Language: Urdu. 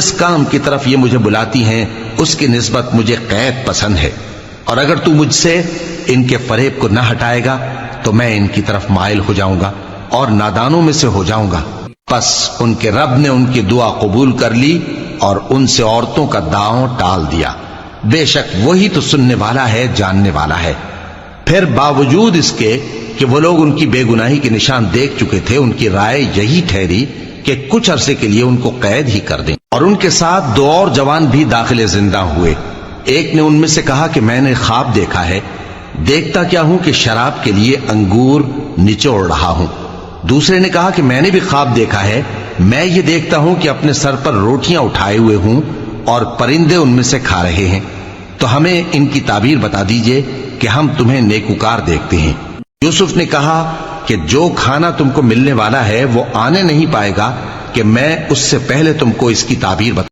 جس کام کی طرف یہ مجھے بلاتی ہیں اس کی نسبت مجھے قید پسند ہے، اور اگر تو مجھ سے ان کے فریب کو نہ ہٹائے گا تو میں ان کی طرف مائل ہو جاؤں گا اور نادانوں میں سے ہو جاؤں گا۔ پس ان کے رب نے ان کی دعا قبول کر لی اور ان سے عورتوں کا داؤں ٹال دیا، بے شک وہی تو سننے والا ہے، جاننے والا ہے۔ پھر باوجود اس کے کہ وہ لوگ ان کی بے گناہی کے نشان دیکھ چکے تھے، ان کی رائے یہی ٹھہری کہ کچھ عرصے کے لیے ان کو قید ہی کر دیں، اور ان کے ساتھ 2 اور جوان بھی داخل زندہ ہوئے۔ ایک نے ان میں سے کہا کہ میں نے خواب دیکھا ہے، دیکھتا کیا ہوں کہ شراب کے لیے انگور نچوڑ رہا ہوں۔ دوسرے نے کہا کہ میں نے بھی خواب دیکھا ہے، میں یہ دیکھتا ہوں کہ اپنے سر پر روٹیاں اٹھائے ہوئے ہوں اور پرندے ان میں سے کھا رہے ہیں، تو ہمیں ان کی تعبیر بتا دیجئے کہ ہم تمہیں نیکوکار دیکھتے ہیں۔ یوسف نے کہا کہ جو کھانا تم کو ملنے والا ہے وہ آنے نہیں پائے گا کہ میں اس سے پہلے تم کو اس کی تعبیر بتا